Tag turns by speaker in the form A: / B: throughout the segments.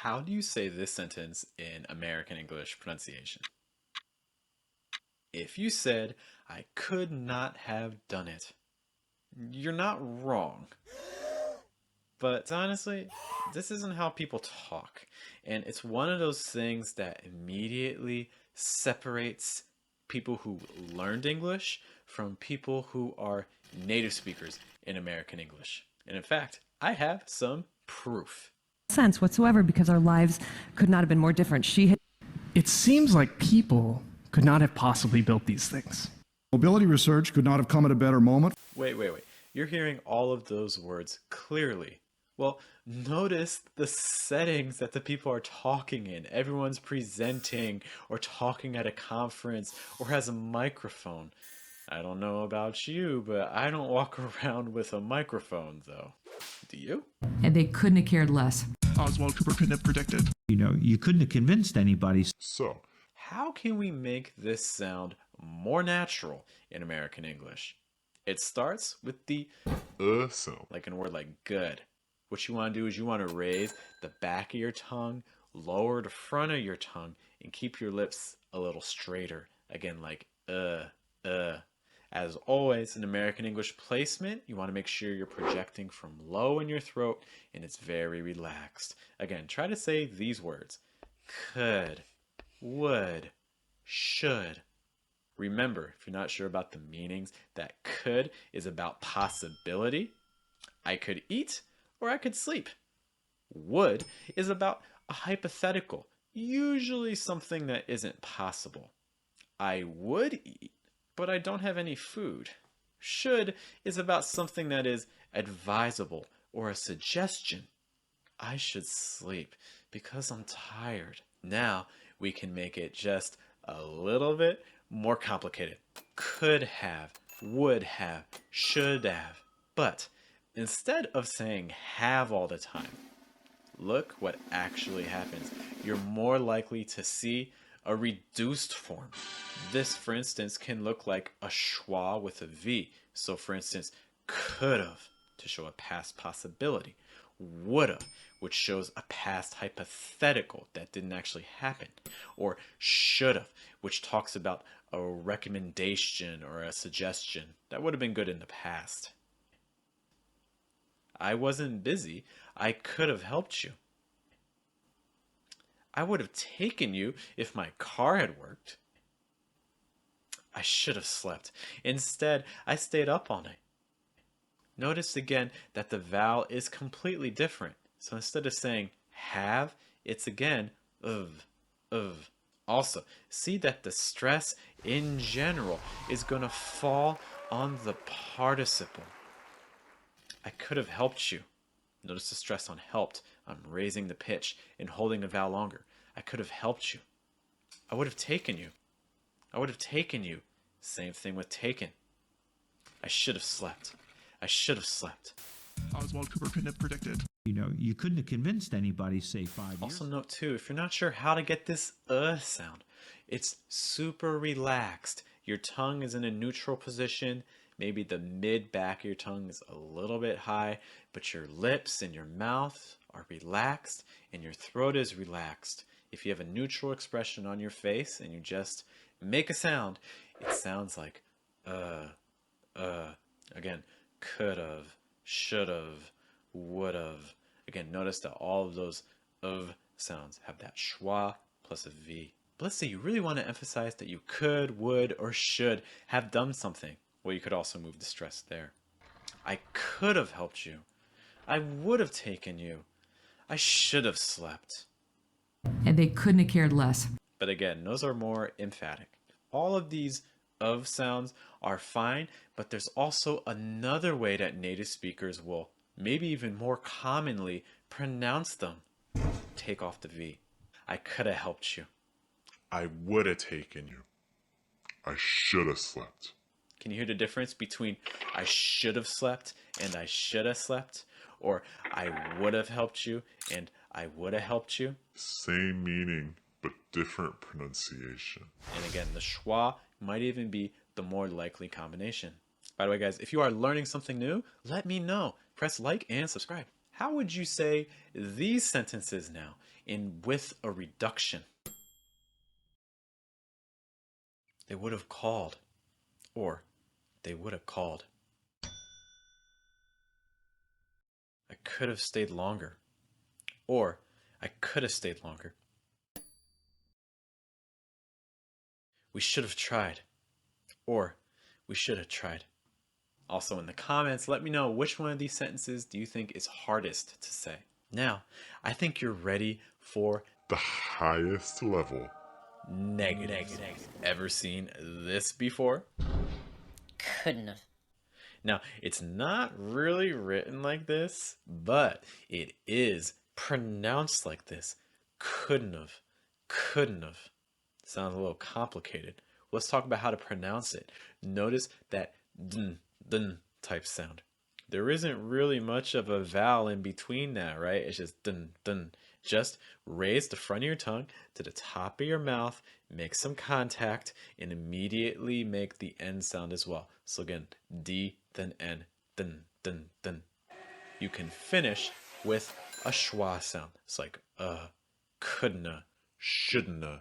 A: How do you say this sentence in American English pronunciation? If you said, I could not have done it, you're not wrong. But honestly, this isn't how people talk. And it's one of those things that immediately separates people who learned English from people who are native speakers in American English. And in fact, I have some proof.
B: Sense whatsoever because our lives could not have been more different.
C: It seems like people could not have possibly built these things.
D: Mobility research could not have come at a better moment.
A: Wait. You're hearing all of those words clearly. Well, notice the settings that the people are talking in. Everyone's presenting or talking at a conference or has a microphone. I don't know about you, but I don't walk around with a microphone, though. Do you?
B: And they couldn't have cared less.
E: Oswald Cooper couldn't have predicted.
F: You couldn't have convinced anybody.
A: So, how can we make this sound more natural in American English? It starts with the sound, like in a word like good. What you want to do is you want to raise the back of your tongue, lower the front of your tongue, and keep your lips a little straighter. Again, like As always, in American English placement, you want to make sure you're projecting from low in your throat and it's very relaxed. Again, try to say these words. Could, would, should. Remember, if you're not sure about the meanings, that could is about possibility. I could eat or I could sleep. Would is about a hypothetical, usually something that isn't possible. I would eat, but I don't have any food. Should is about something that is advisable or a suggestion. I should sleep because I'm tired. Now we can make it just a little bit more complicated. Could have, would have, should have. But instead of saying have all the time, look what actually happens. You're more likely to see a reduced form. This, for instance, can look like a schwa with a V. So, for instance, could've, to show a past possibility. Would've, which shows a past hypothetical that didn't actually happen. Or should've, which talks about a recommendation or a suggestion that would have been good in the past. I wasn't busy. I could have helped you. I would have taken you if my car had worked. I should have slept. Instead, I stayed up all night. Notice again that the vowel is completely different. So instead of saying have, it's again of. Also, see that the stress in general is going to fall on the participle. I could have helped you. Notice the stress on helped. I'm raising the pitch and holding a vowel longer. I could have helped you. I would have taken you. I would have taken you. Same thing with taken. I should have slept. I should have slept.
E: Oswald Cooper couldn't have predicted.
F: You couldn't have convinced anybody, say, 5 years.
A: Also note too, if you're not sure how to get this sound, it's super relaxed. Your tongue is in a neutral position. Maybe the mid back of your tongue is a little bit high, but your lips and your mouth are relaxed and your throat is relaxed. If you have a neutral expression on your face and you just make a sound, it sounds like Again, could've, should've, would've. Again, notice that all of those of sounds have that schwa plus a V. But let's say you really want to emphasize that you could, would, or should have done something. Well, you could also move the stress there. I could have helped you. I would have taken you. I should have slept.
B: And they couldn't have cared less.
A: But again, those are more emphatic. All of these of sounds are fine, but there's also another way that native speakers will, maybe even more commonly, pronounce them. Take off the V. I could have helped you.
G: I would have taken you. I should have slept.
A: Can you hear the difference between I should have slept and I should have slept? Or I would have helped you and I would have helped you?
G: Same meaning, but different pronunciation.
A: And again, the schwa might even be the more likely combination. By the way, guys, if you are learning something new, let me know. Press like and subscribe. How would you say these sentences now with a reduction? They would have called, or they would have called. I could have stayed longer, or I could have stayed longer. We should have tried, or we should have tried. Also in the comments, let me know which one of these sentences do you think is hardest to say. Now, I think you're ready for
G: The highest level.
A: negative. Ever seen this before?
H: Couldn't've.
A: Now, it's not really written like this, but it is pronounced like this. Couldn't've. Couldn't've. Sounds a little complicated. Let's talk about how to pronounce it. Notice that dun type sound. There isn't really much of a vowel in between that, right? It's just dun dun. Just raise the front of your tongue to the top of your mouth, make some contact, and immediately make the end sound as well. So again, D, then N, dun dun dun. You can finish with a schwa sound. It's like couldn't,
G: Shouldn't've.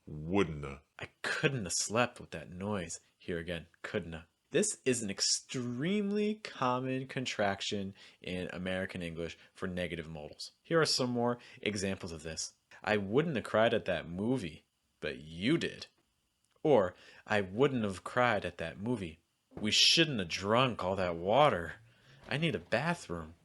G: Wouldn't've.
A: I couldn't have slept with that noise. Here again, couldn't have. This is an extremely common contraction in American English for negative modals. Here are some more examples of this. I wouldn't have cried at that movie, but you did. Or, I wouldn't have cried at that movie. We shouldn't have drunk all that water. I need a bathroom.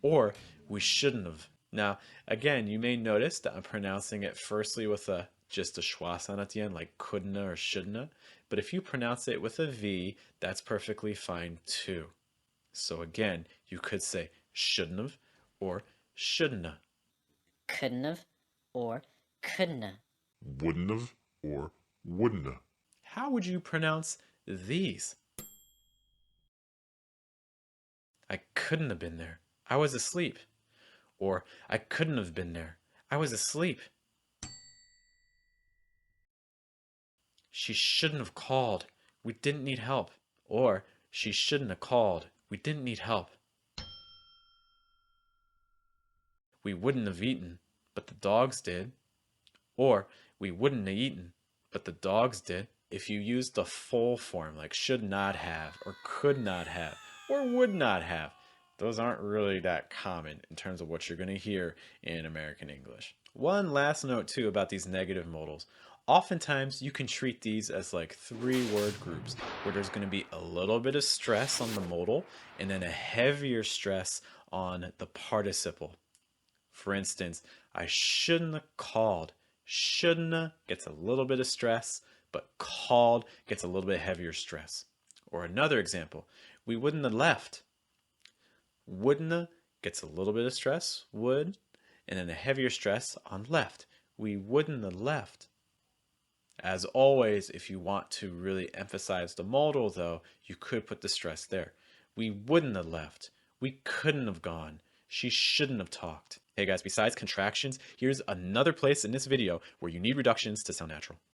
A: Or, we shouldn't have. Now, again, you may notice that I'm pronouncing it firstly with just a schwa sound at the end, like couldn't or shouldn't. But if you pronounce it with a V, that's perfectly fine too. So again, you could say shouldn't have or shouldn't have.
H: Couldn't've or couldn't've.
G: Wouldn't've or wouldn't've.
A: How would you pronounce these? I couldn't have been there. I was asleep. Or I couldn't have been there. I was asleep. She shouldn't have called. We didn't need help. Or she shouldn't have called. We didn't need help. We wouldn't have eaten, but the dogs did. Or we wouldn't have eaten, but the dogs did. If you use the full form like should not have or could not have or would not have, those aren't really that common in terms of what you're going to hear in American English. One last note too about these negative modals. Oftentimes you can treat these as like 3-word groups where there's going to be a little bit of stress on the modal and then a heavier stress on the participle. For instance, I shouldn't have called. Shouldn't have gets a little bit of stress, but called gets a little bit heavier stress. Or another example, we wouldn't have left. Wouldn't have gets a little bit of stress, would, and then a heavier stress on left. We wouldn't have left. As always, if you want to really emphasize the modal though, you could put the stress there. We wouldn't have left. We couldn't have gone. She shouldn't have talked. Hey guys, besides contractions, here's another place in this video where you need reductions to sound natural.